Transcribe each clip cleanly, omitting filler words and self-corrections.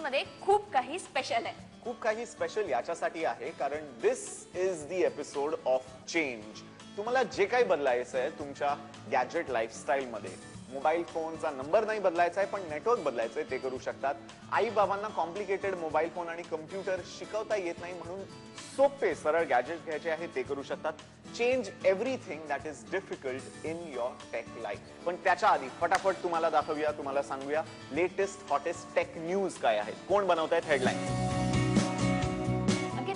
मध्ये खूप काही स्पेशल आहे. खूप काही स्पेशल याच्यासाठी आहे कारण this is the episode of change. तुम्हाला जे काही बदलायचं आहे तुमच्या गॅजेट लाईफस्टाईल मध्ये, मोबाईल फोनचा नंबर नाही बदलायचा आहे पण नेटवर्क बदलायचं आहे ते करू शकतात. आई बाबांना कॉम्प्लिकेटेड मोबाईल फोन आणि कम्प्युटर शिकवता येत नाही म्हणून सोपे सरळ गॅजेट घ्यायचे आहे ते करू शकतात. Change everything that is difficult in your tech life. पण त्याच्या आधी फटाफट तुम्हाला दाखवूया, तुम्हाला सांगूया लेटेस्ट हॉटेस्ट टेक न्यूज काय आहेत, कोण बनवतायत हेडलाईन.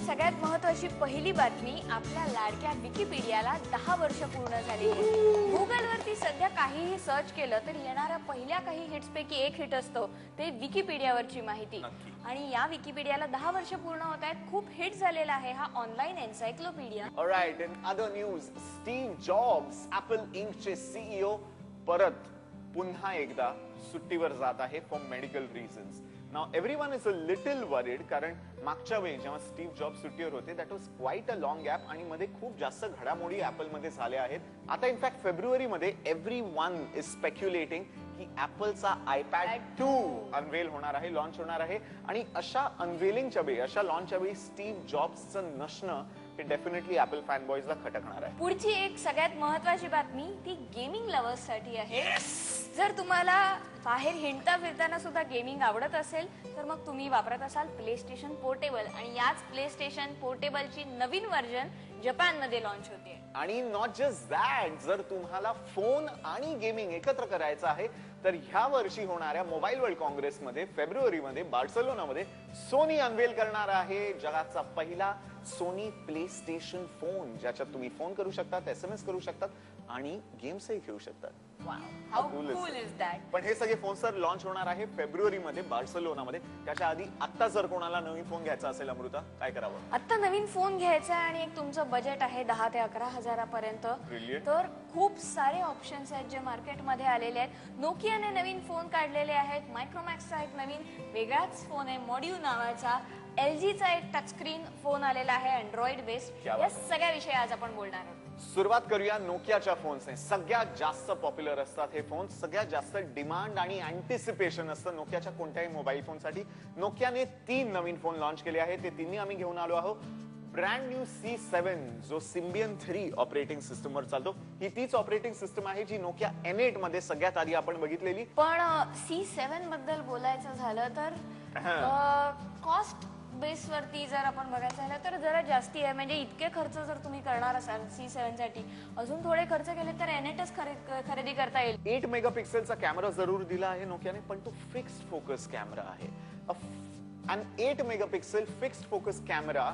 सगळ्यात महत्त्वाची पहिली बातमी, आपल्या लाडक्या विकिपीडियाला 10 वर्ष पूर्ण झाली. गुगलवरती सध्या काहीही सर्च केलं तर येणाऱ्या पहिल्या काही हिट्सपैकी एक हिट असतो ते विकिपीडियावरची माहिती. आणि या विकिपीडियाला 10 वर्ष पूर्ण होत आहेत. खूप हिट झालेला आहे हा online encyclopedia. Alright, in other news, Steve Jobs Apple इंकचे सीईओ परत पुन्हा एकदा सुट्टीवर जात आहे for medical reasons. Now everyone is a little worried कारण मागच्या वेळी जेव्हा स्टीव्ह जॉब्स सुट्टीवर होते that was quite a long gap आणि मध्ये खूप जास्त घडामोडी ऍपल मध्ये झाल्या आहेत. आता इनफॅक्ट फेब्रुवारी मध्ये एव्हरीवन इज स्पेक्युलेटिंग की ऍपलचा आयपॅड 2 अनवेल होणार आहे, लॉन्च होणार आहे. आणि अशा अनवेलिंगच्या वेळी, अशा लॉन्चच्या वेळी स्टीव्ह जॉब्सचं नसणं हे डेफिनेटली ऍपल फॅन बॉयजला खटकणार आहे. पुढची एक सगळ्यात महत्त्वाची बातमी ती गेमिंग लव्हर्स साठी आहे. जर तुम्हाला बाहेर हिंडता फिरताना सुद्धा गेमिंग आवडत असेल तर मग तुम्ही वापरत असाल प्ले स्टेशन पोर्टेबल. आणि याच प्ले स्टेशन पोर्टेबलची नवीन व्हर्जन जपान मध्ये लॉन्च होते. आणि नॉट जस्ट दॅट, जर तुम्हाला फोन आणि गेमिंग एकत्र करायचं आहे तर ह्या वर्षी होणाऱ्या मोबाईल वर्ल्ड काँग्रेसमध्ये फेब्रुवारीमध्ये बार्सिलोनामध्ये सोनी अनवेल करणार आहे जगाचा पहिला सोनी प्ले स्टेशन फोन, ज्याच्यात तुम्ही फोन करू शकतात, SMS करू शकतात आणि गेम्सही खेळू शकतात. How cool is that? पण हे सगळे फोन सर लॉन्च होणार आहे फेब्रुवारीमध्ये बार्सिलोनामध्ये. त्याच्या आधी आता जर कोणाला नवीन फोन घ्यायचा असेल अमृता काय करावं? आता नवीन फोन घ्यायचा आणि एक तुमचं बजेट आहे 10 ते 11 हजारापर्यंत तर खूप सारे ऑप्शन्स आहेत जे मार्केटमध्ये आलेले आहेत. नोकियाने नवीन फोन काढलेले आहेत. मायक्रोमॅक्सचा एक नवीन वेगळाच फोन आहे मॉड्यू नावाचा. LGचा एक टचस्क्रीन फोन आलेला आहे अँड्रॉइड बेस्ड. या सगळ्या विषयी आज आपण बोलणार आहोत. सुरुवात करूया नोकियाच्या फोन्सने. सगळ्यात जास्त पॉप्युलर असतात हे फोन, सगळ्यात जास्त डिमांड आणि अँटिसिपेशन असतं नोकियाच्या कोणत्याही मोबाईल फोनसाठी. नोकियाने 3 नवीन फोन लॉन्च केले आहेत, ते तिन्ही आम्ही घेऊन आलो आहोत. ब्रँड न्यू C7 जो सिम्बियन 3 ऑपरेटिंग सिस्टमवर चालतो. ही तीच ऑपरेटिंग सिस्टम आहे जी नोकिया N8 मध्ये सगळ्यात आधी आपण बघितलेली. पण C7 बद्दल बोलायचं झालं तर कॉस्ट बेस वरती जर आपण बघायचं झालं तर जरा जास्ती आहे. म्हणजे इतके खर्च जर तुम्ही करणार असाल C7 साठी अजून थोडे खर्च केले तर N8च खरेदी करता येईल. 8 मेगापिक्सेलचा कॅमेरा जरूर दिला आहे नोकियाने पण तो फिक्स्ड फोकस कॅमेरा आहे. An 8 megapixel fixed focus camera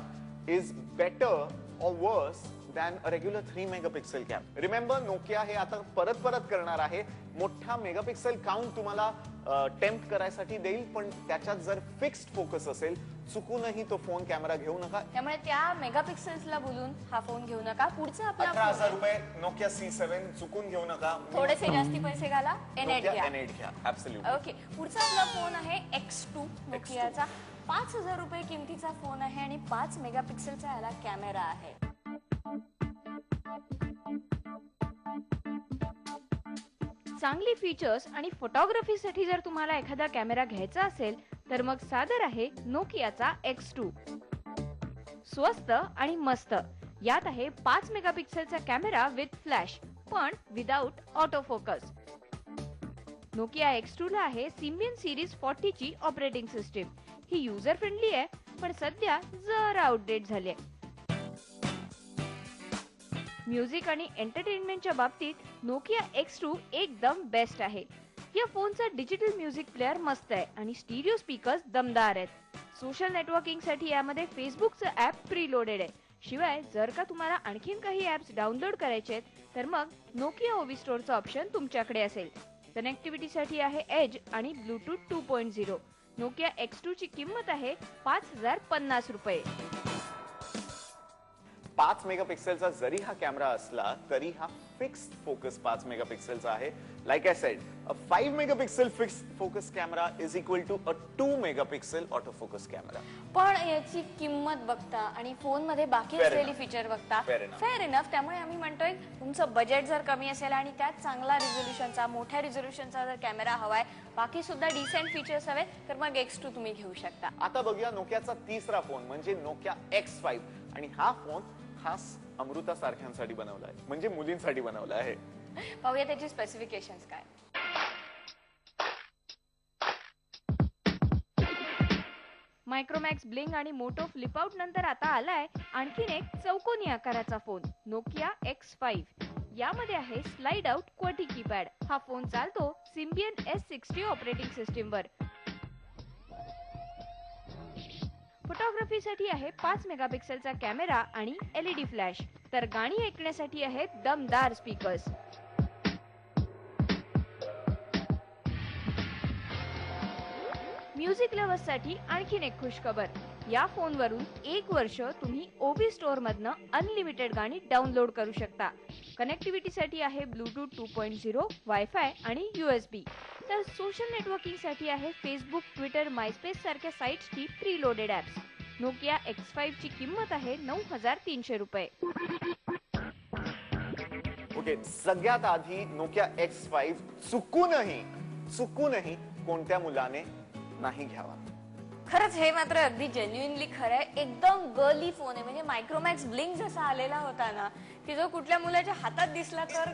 is better or worse than a regular 3 megapixel camera. Remember, Nokia हे आता परत करणार आहे. मोठा मेगापिक्सेल काउंट तुम्हाला टेम्प्ट करायसाठी देईल पण त्याच्यात जर फिक्स्ड फोकस असेल चुकूनही तो फोन कॅमेरा घेऊ नका. त्यामुळे त्या मेगापिक्सेल्सला बोलून हा फोन घेऊ नका. पुढचा आपला 18,000 रुपये नोकिया C7 चुकून घेऊ नका. थोडेसे जास्ती पैसे घाला, N8 घ्या. ऍब्सोल्युटली. ओके, पुढचा आपला फोन आहे X2 नोकियाचा. 5,000 रुपये किमतीचा फोन आहे आणि 5 मेगापिक्सेलचा याला कॅमेरा आहे. चांगली फीचर्स आणि फोटोग्राफीसाठी जर तुम्हाला एखादा कॅमेरा घ्यायचा असेल तर मग सादर आहे नोकियाचा X2. स्वस्त आणि मस्त. यात आहे 5 मेगापिक्सेलचा कॅमेरा विथ फ्लॅश पण without auto focus. Nokia X2 ला आहे सिम्बियन सिरीज 40 ची ऑपरेटिंग सिस्टीम. ही युजर फ्रेंडली आहे पण सध्या जरा आउटडेट झाली आहे. म्युझिक आणि एंटरटेनमेंटच्या बाबतीत नोकिया X2 एकदम बेस्ट आहे. या फोनचा डिजिटल म्युझिक प्लेअर मस्त आहे आणि स्टिरिओ स्पीकर्स दमदार आहेत. सोशल नेटवर्किंग साठी यामध्ये फेसबुकचं ऍप प्रीलोडेड आहे. शिवाय जर का तुम्हाला आणखीन काही ऍप्स डाउनलोड करायचे आहेत तर मग नोकिया ओवी स्टोअरचं ऑप्शन तुमच्याकडे असेल. कनेक्टिव्हिटीसाठी आहे एज आणि ब्लूटूथ 2.0. नोकिया X2 ची किंमत आहे 5,050 रुपये. 5 मेगापिक्सेलचा जरी हा कॅमेरा असला तरी हा फिक्स्ड फोकस 5 मेगापिक्सेलचा आहे. Like I said, A 5 megapixel fixed focus camera is equal to a 2 megapixel autofocus camera. पण याची किंमत बघता आणि फोन मध्ये बाकी Fair असलेली enough. फीचर बघता Fair enough. Fair enough. त्यामुळे आम्ही म्हणतोय तुमचं बजेट जर कमी असेल आणि त्यात चांगला रिझोल्युशनचा मोठ्या रिझोल्युशनचा जर कॅमेरा हवाय, बाकी सुद्धा डिसेंट फीचर्स हवे, तर मग X2 तुम्ही घेऊ शकता. आता बघूया नोकियाचा तिसरा फोन म्हणजे नोकिया X5 आणि हा फोन खास अमृता सारख्यांसाठी बनवला आहे, म्हणजे मुलींसाठी बनवला आहे. पाहूया त्याची स्पेसिफिकेशन्स काय. मायक्रोमॅक्स ब्लिंग आणि मोटो फ्लिपआउट नंतर आता आलाय आणखीन एक चौकोनी आकाराचा फोन नोकिया X5. यामध्ये आहे स्लाइड आउट क्वर्टी कीपॅड. हा फोन चालतो सिम्बियन S60 ऑपरेटिंग सिस्टीम वर. फोटोग्राफीसाठी आहे 5 मेगापिक्सेलचा कॅमेरा आणि LED फ्लॅश. तर गाणी ऐकण्यासाठी आहेत दमदार स्पीकर्स. म्युझिक लव्हर्स साठी आणखीन एक खुशखबर. या फोनवरून 1 वर्ष तुम्ही ओबी स्टोअर मधनं अनलिमिटेड गाणी डाउनलोड करू शकता. कनेक्टिव्हिटीसाठी आहे ब्लूटूथ 2.0, वायफाय आणि USB. तर सोशल नेटवर्किंग साठी आहे फेसबुक, ट्विटर, मायस्पेस सारख्या साइट्सची प्रीलोडेड ऍप्स. नोकिया X5 ची किंमत आहे 9,300 रुपये. ओके, सगळ्यात आधी नोकिया X5 चुकूनही कोणत्या मुलाने नाही घ्यावा. खरंच हे मात्र अगदी जेन्युइनली खरं आहे. एकदम गर्ली फोन आहे. म्हणजे मायक्रोमॅक्स ब्लिंक जसा आलेला होता ना, की जो कुठल्या मुलाच्या हातात दिसला तर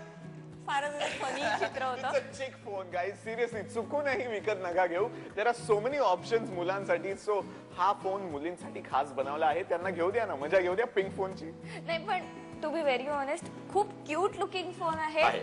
फारच फनी चित्र होतं. चिक फोन गाइस, सिरियसली चुकूनही विकत नका घेऊ. There are so many options मुलांसाठी. सो हा फोन मुलींसाठी खास बनवला आहे. त्यांना घेऊ द्या ना, मजा घेऊ द्या पिंक फोनची. नाही पण टू बी व्हेरी ऑनेस्ट खूप क्यूट लुकिंग फोन आहे.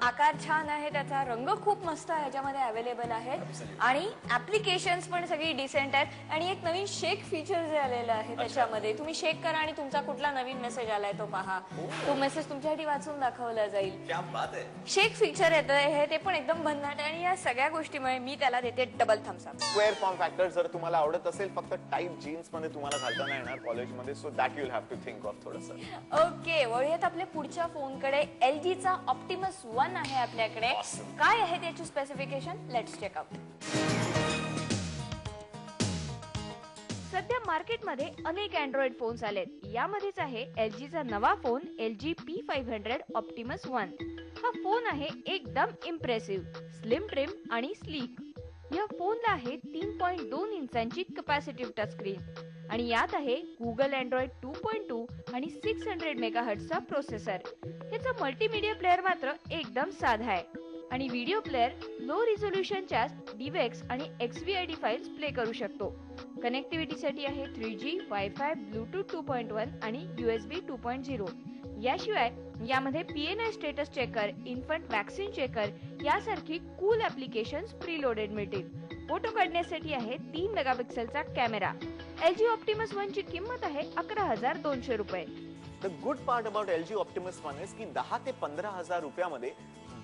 आकार छान आहे, त्याचा रंग खूप मस्त ह्याच्यामध्ये अवेलेबल आहे आणि ऍप्लिकेशन्स पण सगळी डिसेंट आहेत. आणि एक नवीन शेक फीचर जे आलेलं आहे त्याच्यामध्ये, तुम्ही शेक करा आणि तुमचा कुठला नवीन मेसेज आलाय तो पहा. तो मेसेज तुमच्यासाठी वाचून दाखवला जाईल. क्या बात आहे. शेक फीचर येतं हे, ते पण एकदम भन्नाट आहे. आणि या सगळ्या गोष्टीमुळे मी त्याला देते double thumbs up. Square form factor जर तुम्हाला आवडत असेल, फक्त टाईट जीन्स मध्ये तुम्हाला घालता नाही येणार कॉलेजमध्ये, so that you have to think of थोडंसं. ओके, वळूयात आपल्या पुढच्या फोनकडे. LGचा ऑप्टिमस 1 आहे आपल्याकडे. काय आहे त्याची स्पेसिफिकेशन? Let's check out. सध्या मार्केटमध्ये अनेक अँड्रॉइड फोन्स आलेत. यामध्येच आहे LGचा नवा फोन LG P500 ऑप्टिमस 1. हा फोन आहे एकदम इम्प्रेसिव्ह, स्लिम ट्रिम आणि स्लीक. या फोनला आहे 3.2 इंचांची कॅपॅसिटिव्ह टच स्क्रीन आणि यात आहे गुगल अँड्रॉइड 2.2 आणि 600 मेगाहर्ट्झचा प्रोसेसर. याचा मल्टीमीडिया प्लेअर मात्र एकदम साधा आहे आणि व्हिडिओ प्लेअर लो रिझोल्युशनच्या DivX आणि XVID फाइल्स प्ले करू शकतो. कनेक्टिव्हिटीसाठी आहे 3G, वायफाय, ब्लूटूथ 2.1 आणि USB 2.0. याशिवाय यामध्ये PNI status checker, infant vaccine checker यासारखी कूल ऍप्लिकेशन्स प्रीलोडेड मिळतील. फोटो काढण्यासाठी आहे 3 मेगापिक्सेलचा कॅमेरा. LG ऑप्टिमस 1 ची किंमत आहे 11,200 रुपये. The good part about LG Optimus 1 is की 10 ते 15,000 रुपयामध्ये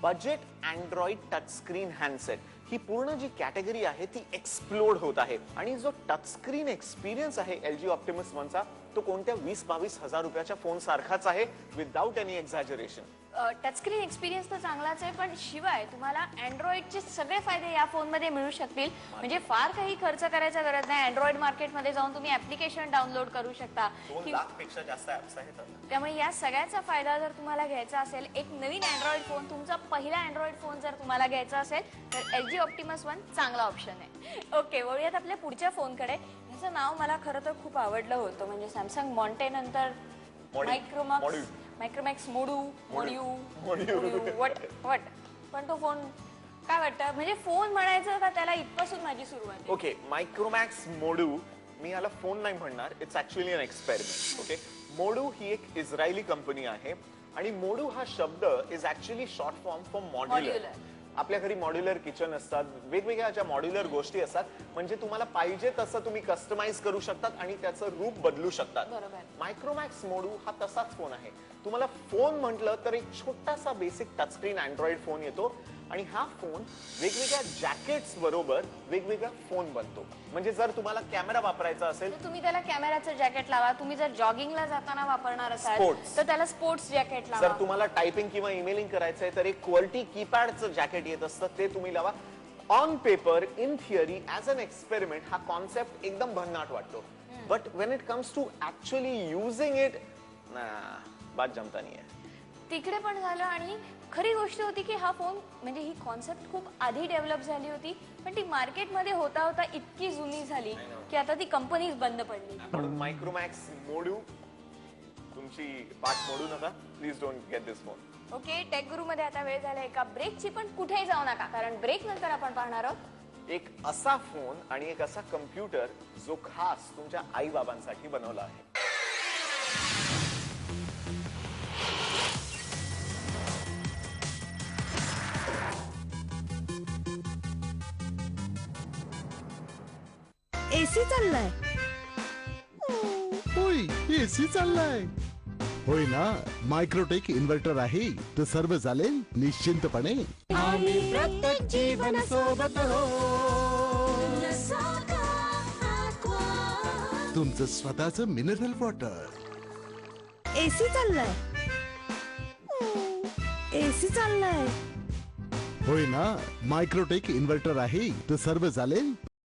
budget Android touch screen handset ही पूर्ण जी कॅटेगरी आहे ती एक्सप्लोड होत आहे. आणि जो टच स्क्रीन एक्सपिरियन्स आहे LG ऑप्टिमस 1 चा, तो कोणत्या 20-22 हजार रुपयाच्या फोन सारखाच आहे, without any exaggeration. Touch screen experience तर चांगलाच आहे, पण शिवाय तुम्हाला अँड्रॉइडचे सगळे फायदे या फोनमध्ये मिळू शकतील. म्हणजे फार काही खर्च करायचा गरज नाही. अँड्रॉइड मार्केटमध्ये जाऊन तुम्ही ऍप्लिकेशन डाउनलोड करू शकता. 2 लाखपेक्षा जास्त ऍप्स आहेत. त्यामुळे या सगळ्याचा फायदा जर तुम्हाला घ्यायचा असेल, एक नवीन अँड्रॉइड फोन, तुमचा पहिला अँड्रॉइड फोन जर तुम्हाला घ्यायचा असेल, तर LG ऑप्टिमस 1 चांगला ऑप्शन आहे. ओके, वळूयात आपल्या पुढच्या फोनकडे. ह्याचं नाव मला खरं तर खूप आवडलं होतं. म्हणजे सॅमसंग मॉन्टे नंतर मायक्रोमॅक्स वट. पण तो फोन काय वाटतं, म्हणजे फोन म्हणायचं का त्याला इथपासून माझी सुरुवात आहे. ओके, मायक्रोमॅक्स मोडू, मी याला फोन नाही म्हणणार, it's actually an experiment. Okay, मोडू ही एक इस्रायली कंपनी आहे आणि मोडू हा शब्द is actually short form for modular. आपल्या घरी मॉड्युलर किचन असतात, वेगवेगळ्या ज्या मॉड्युलर गोष्टी असतात, म्हणजे तुम्हाला पाहिजे तसं तुम्ही कस्टमाइज करू शकतात आणि त्याचं रूप बदलू शकतात. मायक्रोमॅक्स मोडू हा तसाच फोन आहे. तुम्हाला फोन म्हटलं तर एक छोटासा बेसिक टचस्क्रीन अँड्रॉइड फोन येतो आणि हा फोन वेगवेगळ्या जॅकेट्स बरोबर वेगवेगळा फोन बनतो. म्हणजे जर तुम्हाला कॅमेरा वापरायचा असेल तर तुम्ही त्याला कॅमेराचं जॅकेट लावा. तुम्ही जर जॉगिंगला जाताना वापरणार असाल Sports. तर त्याला स्पोर्ट्स जॅकेट जर लावा. तुम्हाला टायपिंग किंवा ईमेलिंग करायचंय तर एक क्वालिटी कीपॅडचं जॅकेट येत असतं ते तुम्ही लावा. On paper, in theory, as an experiment हा कॉन्सेप्ट एकदम भन्नाट वाटतो. But when it comes to actually using it, बात जमता नाही आहे. तिकडे पण झालं. आणि खरी गोष्ट होती की हा फोन म्हणजे ही कॉन्सेप्ट खूप आधी डेव्हलप झाली होती, पण ती मार्केटमध्ये होता होता इतकी जुनी झाली की आता ती कंपनीज बंद पडली. म्हणून मायक्रोमॅक्स मोडू, तुमची पाठ मोडू नका. Please don't get this phone. Okay, tech guru मध्ये आता वेळ झाला एका ब्रेकची, पण कुठेही जाऊ नका कारण ब्रेक नंतर आपण पाहणार आहोत एक असा फोन आणि एक असा कम्प्युटर जो खास तुमच्या आई बाबांसाठी बनवला आहे. एसी चाललाय. होय, एसी चाललाय. होय ना, मायक्रोटेक इन्व्हर्टर आहे तर सर्व चालेल निश्चिंतपणे. आम्ही प्रत्येक जीवन सोबत तुमचं स्वतःचं मिनरल वॉटर. एसी चाललाय. एसी चाललाय. होय ना, मायक्रोटेक इन्व्हर्टर आहे तर सर्व चालेल